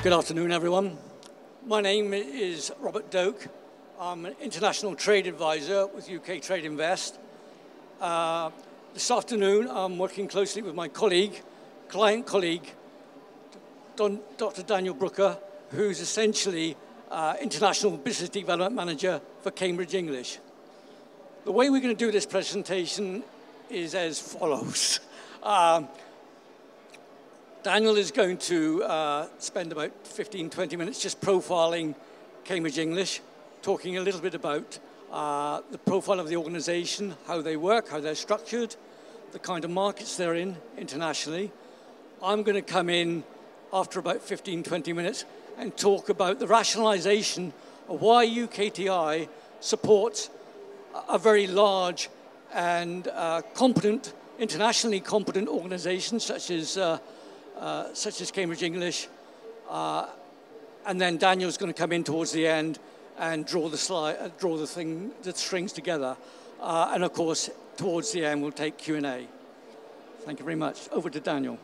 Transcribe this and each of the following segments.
Good afternoon, everyone. My name is Robert Doak. I'm an international trade advisor with UK Trade Invest. This afternoon, I'm working closely with my client colleague, Dr. Daniel Brooker, who's essentially International Business Development Manager for Cambridge English. The way we're going to do this presentation is as follows. Daniel is going to spend about 15-20 minutes just profiling Cambridge English, talking a little bit about the profile of the organization, how they work, how they're structured, the kind of markets they're in internationally. I'm going to come in after about 15-20 minutes and talk about the rationalization of why UKTI supports a very large and internationally competent organization such as Cambridge English, and then Daniel's going to come in towards the end and draw the strings together, and of course towards the end we'll take Q&A. Thank you very much. Over to Daniel.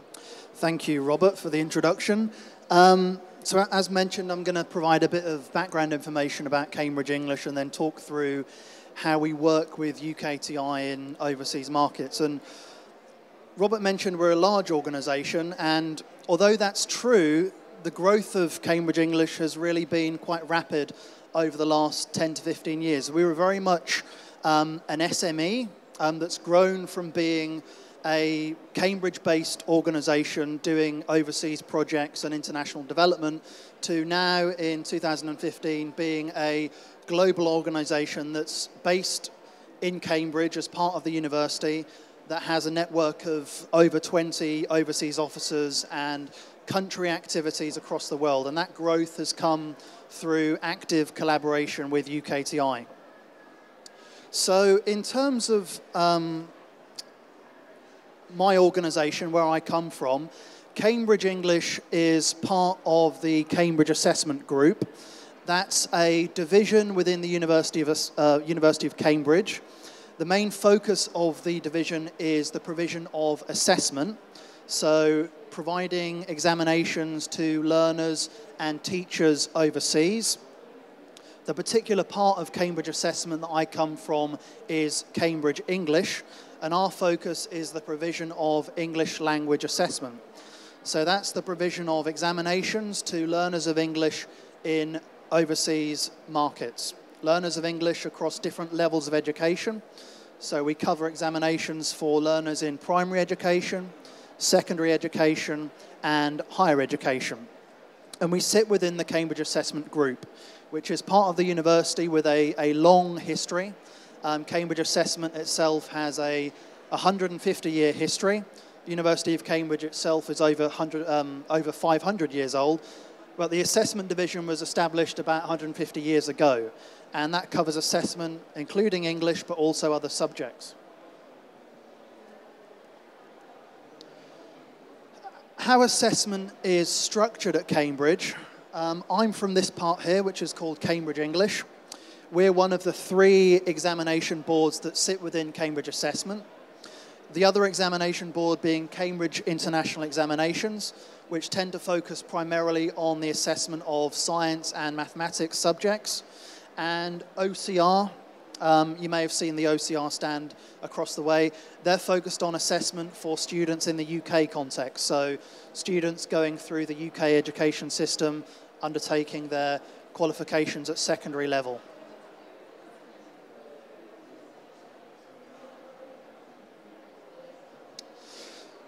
Thank you, Robert, for the introduction. So as mentioned, I'm going to provide a bit of background information about Cambridge English and then talk through how we work with UKTI in overseas markets. And Robert mentioned we're a large organization, and although that's true, the growth of Cambridge English has really been quite rapid over the last 10 to 15 years. We were very much an SME that's grown from being a Cambridge-based organization doing overseas projects and international development to now, in 2015, being a global organization that's based in Cambridge as part of the university, that has a network of over 20 overseas offices and country activities across the world. And that growth has come through active collaboration with UKTI. So in terms of my organization, where I come from, Cambridge English is part of the Cambridge Assessment Group. That's a division within the University of Cambridge. The main focus of the division is the provision of assessment, so providing examinations to learners and teachers overseas. The particular part of Cambridge Assessment that I come from is Cambridge English, and our focus is the provision of English language assessment. So that's the provision of examinations to learners of English in overseas markets. Learners of English across different levels of education. So we cover examinations for learners in primary education, secondary education, and higher education. And we sit within the Cambridge Assessment Group, which is part of the university with a long history. Cambridge Assessment itself has a 150-year history. The University of Cambridge itself is over 500 years old. But the assessment division was established about 150 years ago, and that covers assessment, including English, but also other subjects. How assessment is structured at Cambridge, I'm from this part here, which is called Cambridge English. We're one of the 3 examination boards that sit within Cambridge Assessment. The other examination board being Cambridge International Examinations, which tend to focus primarily on the assessment of science and mathematics subjects. And OCR, you may have seen the OCR stand across the way. They're focused on assessment for students in the UK context. So students going through the UK education system, undertaking their qualifications at secondary level.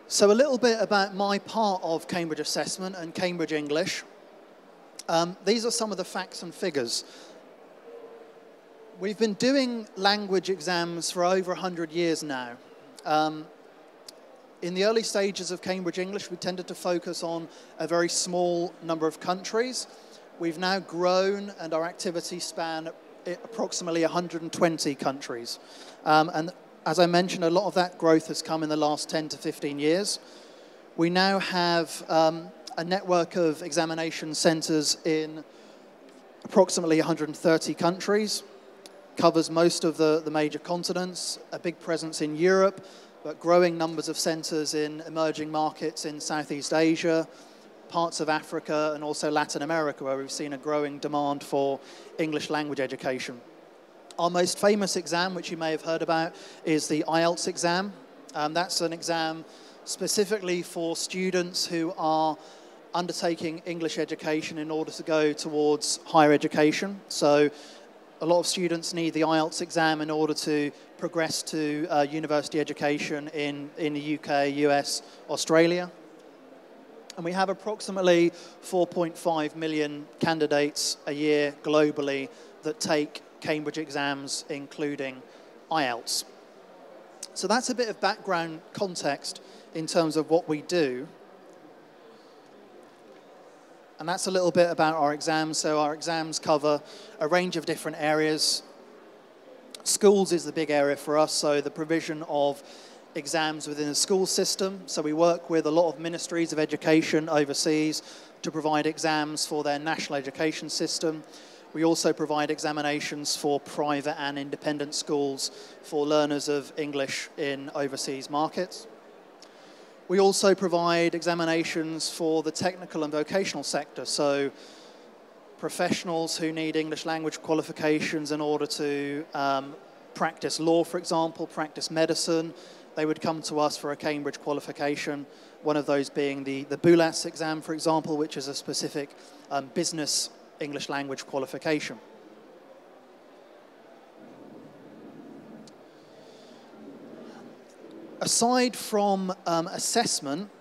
So a little bit about my part of Cambridge Assessment and Cambridge English. These are some of the facts and figures. We've been doing language exams for over 100 years now. In the early stages of Cambridge English, we tended to focus on a very small number of countries. We've now grown, and our activities span approximately 120 countries. And as I mentioned, a lot of that growth has come in the last 10 to 15 years. We now have a network of examination centres in approximately 130 countries, covers most of the major continents, a big presence in Europe, but growing numbers of centres in emerging markets in Southeast Asia, parts of Africa and also Latin America, where we've seen a growing demand for English language education. Our most famous exam, which you may have heard about, is the IELTS exam. That's an exam specifically for students who are undertaking English education in order to go towards higher education. So a lot of students need the IELTS exam in order to progress to university education in the UK, US, Australia. And we have approximately 4.5 million candidates a year globally that take Cambridge exams, including IELTS. So that's a bit of background context in terms of what we do. And that's a little bit about our exams. So our exams cover a range of different areas. Schools is the big area for us, so the provision of exams within the school system. So we work with a lot of ministries of education overseas to provide exams for their national education system. We also provide examinations for private and independent schools for learners of English in overseas markets. We also provide examinations for the technical and vocational sector, so professionals who need English language qualifications in order to practice law, for example, practice medicine. They would come to us for a Cambridge qualification, one of those being the BULAS exam, for example, which is a specific business English language qualification. Aside from assessment,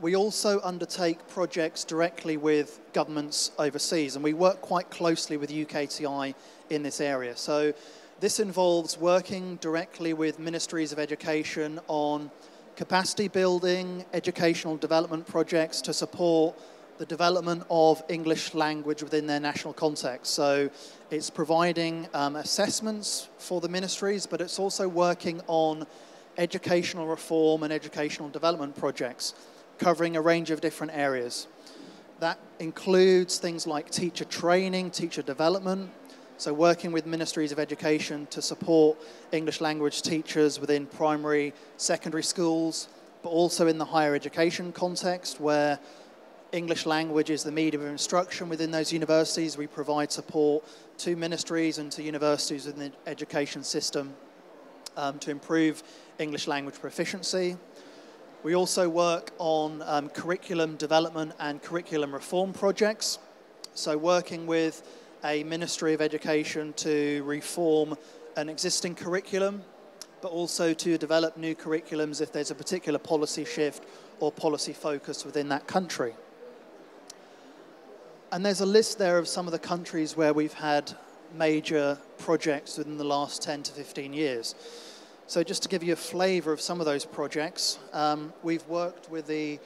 we also undertake projects directly with governments overseas, and we work quite closely with UKTI in this area. So this involves working directly with ministries of education on capacity building, educational development projects to support the development of English language within their national context. So it's providing assessments for the ministries, but it's also working on educational reform and educational development projects covering a range of different areas. That includes things like teacher training, teacher development, so working with ministries of education to support English language teachers within primary, secondary schools, but also in the higher education context where English language is the medium of instruction within those universities. We provide support to ministries and to universities within the education system to improve English language proficiency. We also work on curriculum development and curriculum reform projects. So working with a Ministry of Education to reform an existing curriculum, but also to develop new curriculums if there's a particular policy shift or policy focus within that country. And there's a list there of some of the countries where we've had major projects within the last 10 to 15 years. So just to give you a flavour of some of those projects, we've worked with the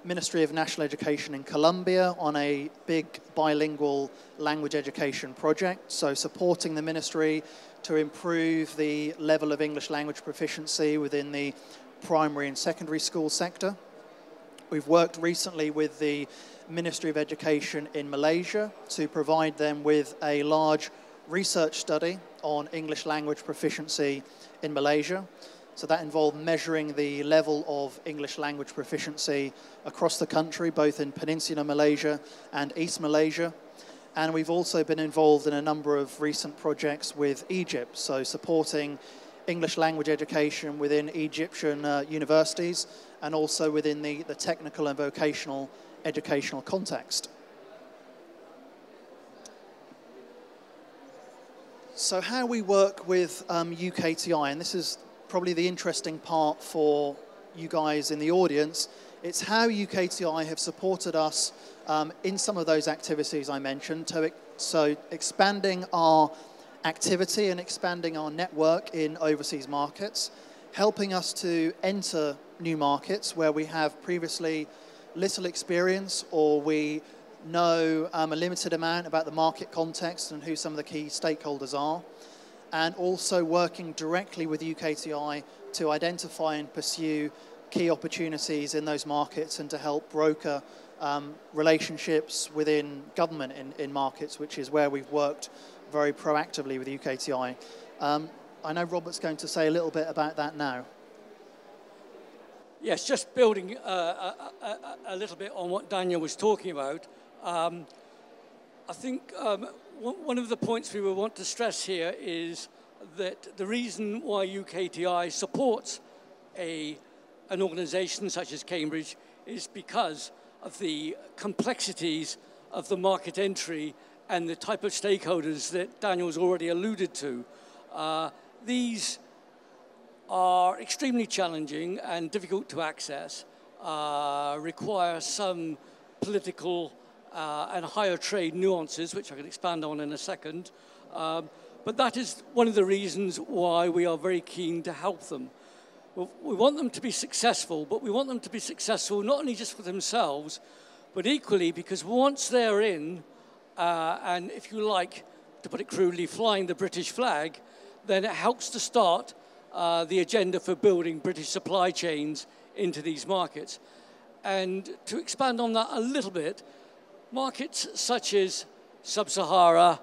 Ministry of National Education in Colombia on a big bilingual language education project, so supporting the ministry to improve the level of English language proficiency within the primary and secondary school sector. We've worked recently with the Ministry of Education in Malaysia to provide them with a large research study on English language proficiency in Malaysia. So that involved measuring the level of English language proficiency across the country, both in Peninsular Malaysia and East Malaysia. And we've also been involved in a number of recent projects with Egypt, so supporting English language education within Egyptian universities and also within the technical and vocational educational context. So how we work with UKTI, and this is probably the interesting part for you guys in the audience, it's how UKTI have supported us in some of those activities I mentioned, so expanding our activity and expanding our network in overseas markets, helping us to enter new markets where we have previously little experience or we know a limited amount about the market context and who some of the key stakeholders are, and also working directly with UKTI to identify and pursue key opportunities in those markets and to help broker relationships within government in markets, which is where we've worked very proactively with UKTI. I know Robert's going to say a little bit about that now. Yes, just building a little bit on what Daniel was talking about. I think one of the points we will want to stress here is that the reason why UKTI supports an organisation such as Cambridge is because of the complexities of the market entry and the type of stakeholders that Daniel's already alluded to. These are extremely challenging and difficult to access, require some political and higher trade nuances, which I can expand on in a second. But that is one of the reasons why we are very keen to help them. We want them to be successful, but we want them to be successful not only just for themselves, but equally because once they're in, and if you like, to put it crudely, flying the British flag, then it helps to start the agenda for building British supply chains into these markets. And to expand on that a little bit, markets such as Sub-Sahara,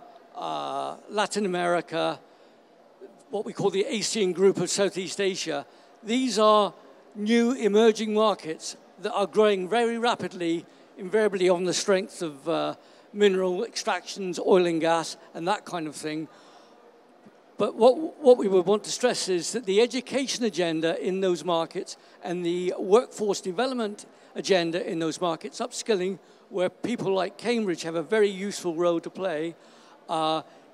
Latin America, what we call the ASEAN group of Southeast Asia, these are new emerging markets that are growing very rapidly, invariably on the strength of mineral extractions, oil and gas, and that kind of thing. But what we would want to stress is that the education agenda in those markets and the workforce development agenda in those markets, upskilling, where people like Cambridge have a very useful role to play,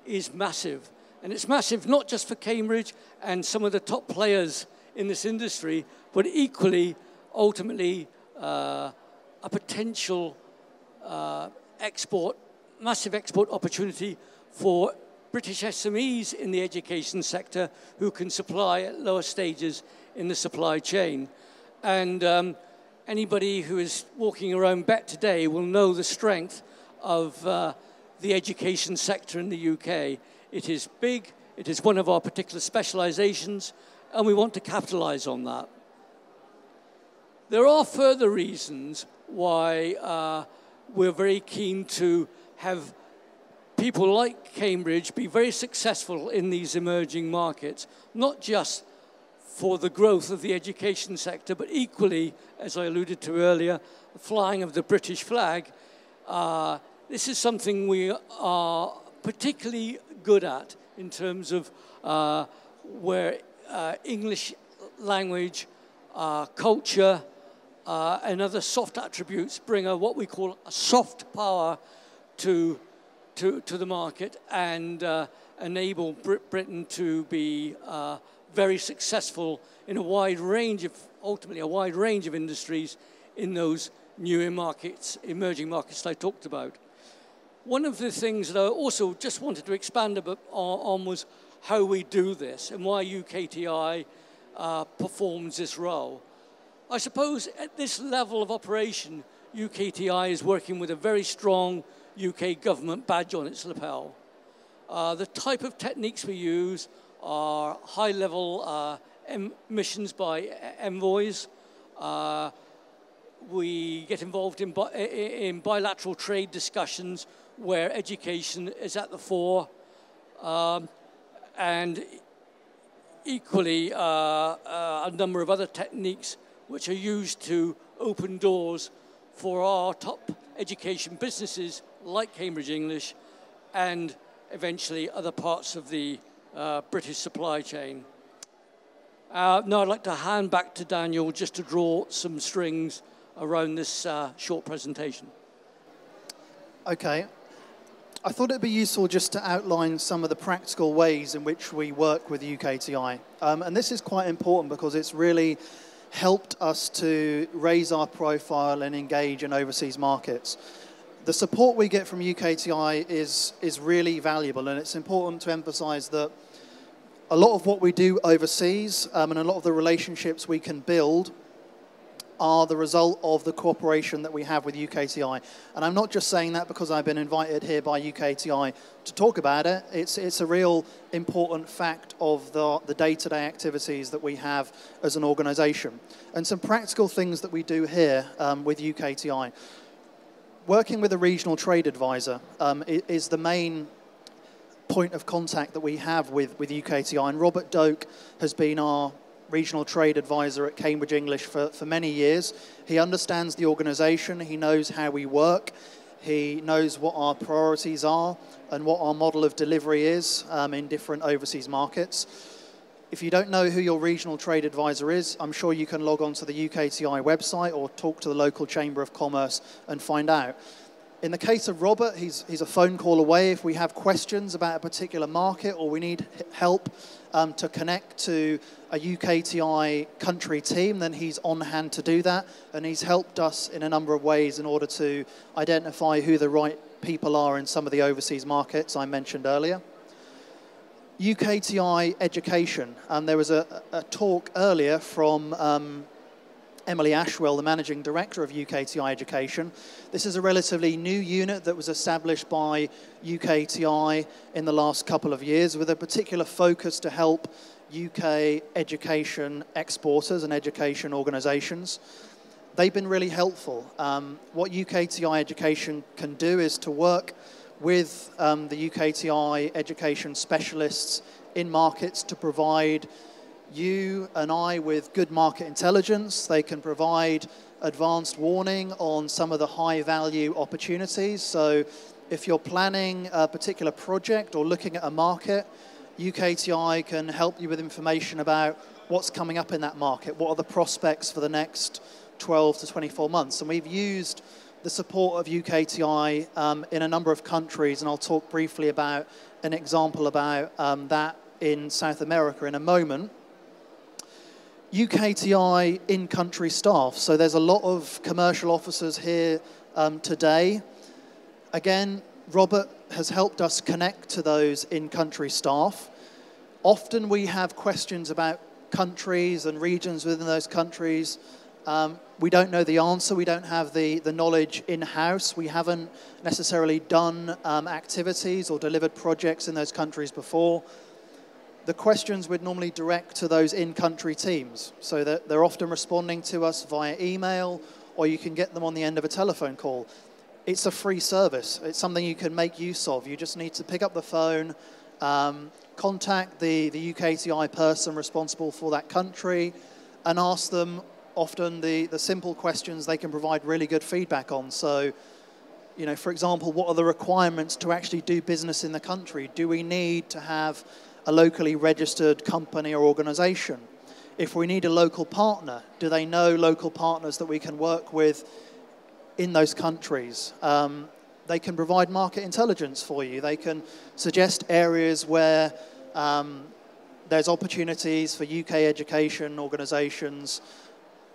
is massive. And it's massive not just for Cambridge and some of the top players in this industry, but equally, ultimately, a potential massive export opportunity for British SMEs in the education sector who can supply at lower stages in the supply chain. And anybody who is walking around Bet today will know the strength of the education sector in the UK. It is big, it is one of our particular specializations, and we want to capitalize on that. There are further reasons why we're very keen to have people like Cambridge be very successful in these emerging markets, not just for the growth of the education sector, but equally, as I alluded to earlier, the flying of the British flag. This is something we are particularly good at in terms of where English language, culture, and other soft attributes bring what we call a soft power to the market and enable Britain to be very successful in a wide range of, ultimately a wide range of industries in those new markets, emerging markets that I talked about. One of the things that I also just wanted to expand a bit on was how we do this and why UKTI performs this role. I suppose at this level of operation, UKTI is working with a very strong UK government badge on its lapel. The type of techniques we use are high-level missions by envoys. We get involved in bilateral trade discussions where education is at the fore. And equally, a number of other techniques which are used to open doors for our top education businesses like Cambridge English and eventually other parts of the British supply chain. Now I'd like to hand back to Daniel just to draw some strings around this short presentation. Okay. I thought it'd be useful just to outline some of the practical ways in which we work with UKTI. And this is quite important because it's really helped us to raise our profile and engage in overseas markets. The support we get from UKTI is really valuable, and it's important to emphasize that a lot of what we do overseas and a lot of the relationships we can build are the result of the cooperation that we have with UKTI. And I'm not just saying that because I've been invited here by UKTI to talk about it. It's a real important fact of the day-to-day activities that we have as an organization. And some practical things that we do here with UKTI. Working with a regional trade advisor is the main point of contact that we have with UKTI. And Robert Doak has been our regional trade advisor at Cambridge English for many years. He understands the organisation, he knows how we work, he knows what our priorities are and what our model of delivery is in different overseas markets. If you don't know who your regional trade advisor is, I'm sure you can log on to the UKTI website or talk to the local Chamber of Commerce and find out. In the case of Robert, he's a phone call away. If we have questions about a particular market or we need help to connect to a UKTI country team, then he's on hand to do that. And he's helped us in a number of ways in order to identify who the right people are in some of the overseas markets I mentioned earlier. UKTI education. There was a talk earlier from Emily Ashwell, the Managing Director of UKTI Education. This is a relatively new unit that was established by UKTI in the last couple of years with a particular focus to help UK education exporters and education organisations. They've been really helpful. What UKTI Education can do is to work with the UKTI education specialists in markets to provide you and I with good market intelligence. They can provide advanced warning on some of the high value opportunities. So if you're planning a particular project or looking at a market, UKTI can help you with information about what's coming up in that market, what are the prospects for the next 12 to 24 months. And we've used the support of UKTI in a number of countries, and I'll talk briefly about an example about that in South America in a moment. UKTI in-country staff. So there's a lot of commercial officers here today. Again, Robert has helped us connect to those in-country staff. Often we have questions about countries and regions within those countries. We don't know the answer. We don't have the knowledge in-house. We haven't necessarily done activities or delivered projects in those countries before. The questions would normally direct to those in-country teams, so that they're often responding to us via email, or you can get them on the end of a telephone call. It's a free service. It's something you can make use of. You just need to pick up the phone, contact the UKTI person responsible for that country, and ask them often the simple questions they can provide really good feedback on. So, you know, for example, what are the requirements to actually do business in the country? Do we need to have a locally registered company or organisation? If we need a local partner, do they know local partners that we can work with in those countries? They can provide market intelligence for you. They can suggest areas where there's opportunities for UK education organisations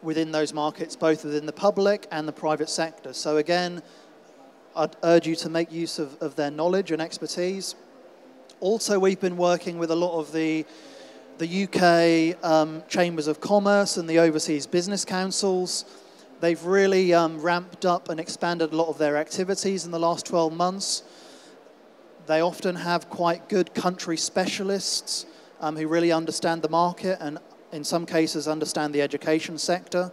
within those markets, both within the public and the private sector. So again, I'd urge you to make use of their knowledge and expertise. Also, we've been working with a lot of the UK Chambers of Commerce and the overseas business councils. They've really ramped up and expanded a lot of their activities in the last 12 months. They often have quite good country specialists who really understand the market and in some cases understand the education sector.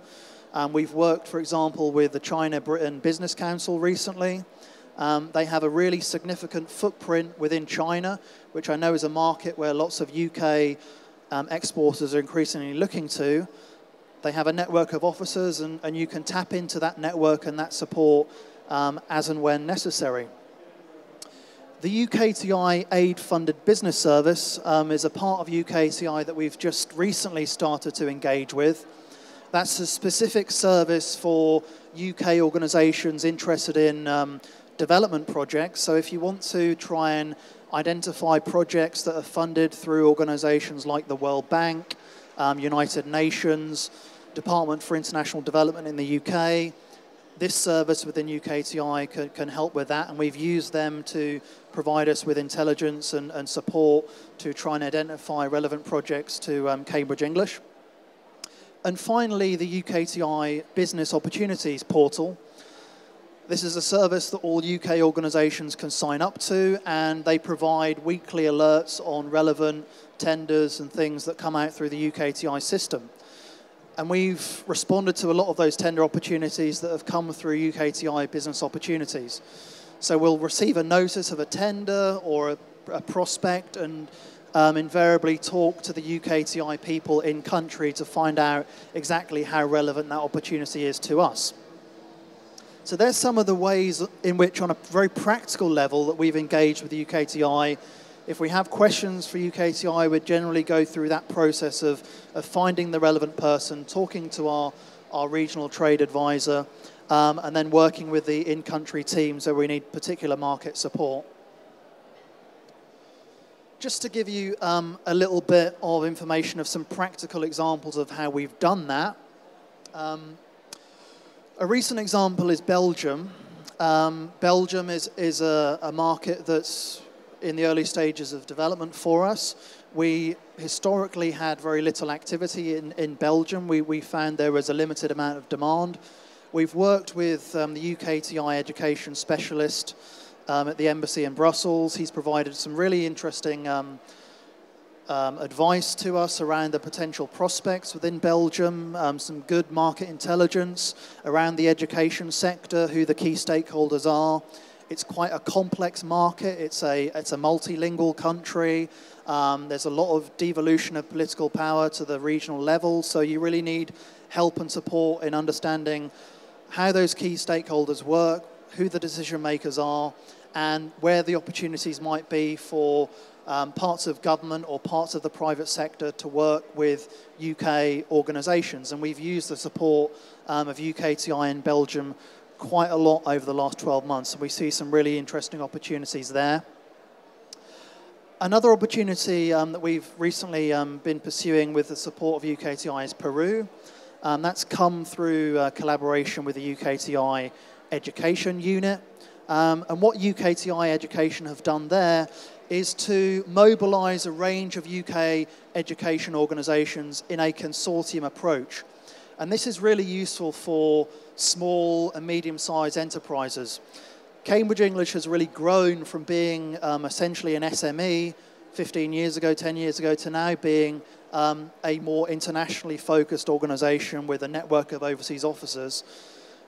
We've worked, for example, with the China-Britain Business Council recently. They have a really significant footprint within China, which I know is a market where lots of UK exporters are increasingly looking to. They have a network of officers, and you can tap into that network and that support as and when necessary. The UKTI aid-funded business service is a part of UKTI that we've just recently started to engage with. That's a specific service for UK organisations interested in development projects. So if you want to try and identify projects that are funded through organisations like the World Bank, United Nations, Department for International Development in the UK, this service within UKTI can help with that, and we've used them to provide us with intelligence and support to try and identify relevant projects to Cambridge English. And finally, the UKTI Business Opportunities Portal. This is a service that all UK organisations can sign up to, and they provide weekly alerts on relevant tenders and things that come out through the UKTI system. And we've responded to a lot of those tender opportunities that have come through UKTI Business Opportunities. So we'll receive a notice of a tender or a prospect, and invariably talk to the UKTI people in country to find out exactly how relevant that opportunity is to us. So there's some of the ways in which, on a very practical level, that we've engaged with the UKTI. If we have questions for UKTI, we'd generally go through that process of finding the relevant person, talking to our regional trade advisor, and then working with the in-country teams where we need particular market support. Just to give you a little bit of information of some practical examples of how we've done that. A recent example is Belgium. Belgium is a market that's in the early stages of development for us. We historically had very little activity in Belgium. We found there was a limited amount of demand. We've worked with the UKTI education specialist at the embassy in Brussels. He's provided some really interesting advice to us around the potential prospects within Belgium, some good market intelligence around the education sector, who the key stakeholders are. It's quite a complex market. It's a multilingual country. There's a lot of devolution of political power to the regional level, so you really need help and support in understanding how those key stakeholders work, who the decision makers are, and where the opportunities might be for parts of government or parts of the private sector to work with UK organisations. And we've used the support of UKTI in Belgium quite a lot over the last 12 months. And we see some really interesting opportunities there. Another opportunity that we've recently been pursuing with the support of UKTI is Peru. That's come through collaboration with the UKTI Education Unit. And what UKTI Education have done there is to mobilise a range of UK education organisations in a consortium approach. And this is really useful for small and medium-sized enterprises. Cambridge English has really grown from being essentially an SME 15 years ago, 10 years ago, to now being a more internationally focused organisation with a network of overseas offices.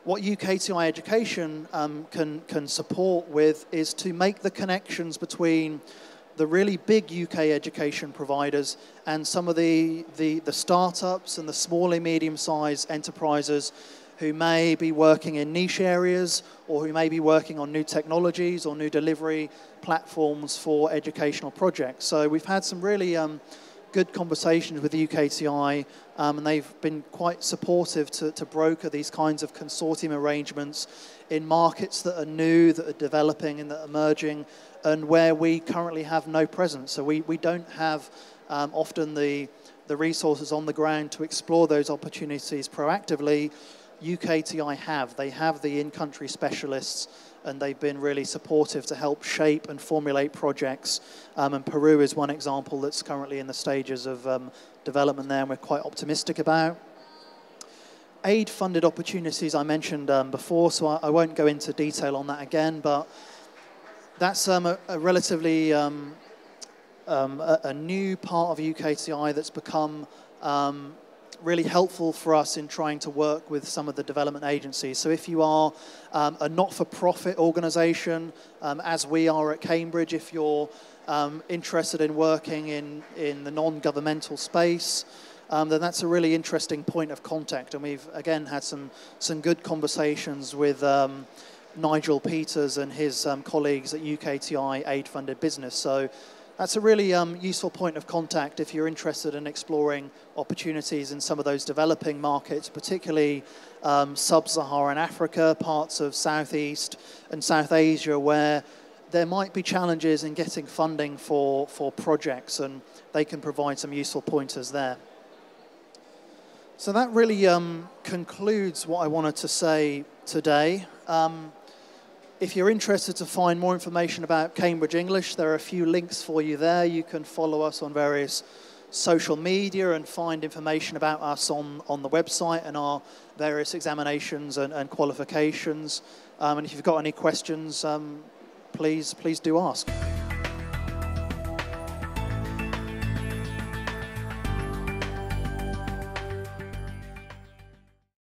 What UKTI Education can support with is to make the connections between the really big UK education providers and some of the startups and the small and medium-sized enterprises who may be working in niche areas or who may be working on new technologies or new delivery platforms for educational projects. So we've had some really good conversations with the UKTI, and they've been quite supportive to broker these kinds of consortium arrangements in markets that are new, that are developing and that are emerging, and where we currently have no presence. So we don't have often the resources on the ground to explore those opportunities proactively. UKTI have. They have the in-country specialists, and they've been really supportive to help shape and formulate projects. And Peru is one example that's currently in the stages of development there, and we're quite optimistic about. Aid-funded opportunities I mentioned before, so I won't go into detail on that again, but that's a relatively a new part of UKTI that's become really helpful for us in trying to work with some of the development agencies. So if you are a not-for-profit organisation, as we are at Cambridge, if you're interested in working in the non-governmental space, then that's a really interesting point of contact. And we've, again, had some good conversations with Nigel Peters and his colleagues at UKTI Aid-Funded Business. So that's a really useful point of contact if you're interested in exploring opportunities in some of those developing markets, particularly sub-Saharan Africa, parts of Southeast and South Asia, where there might be challenges in getting funding for projects, and they can provide some useful pointers there. So that really concludes what I wanted to say today. If you're interested to find more information about Cambridge English, there are a few links for you there. You can follow us on various social media and find information about us on the website and our various examinations and qualifications. And if you've got any questions, please do ask.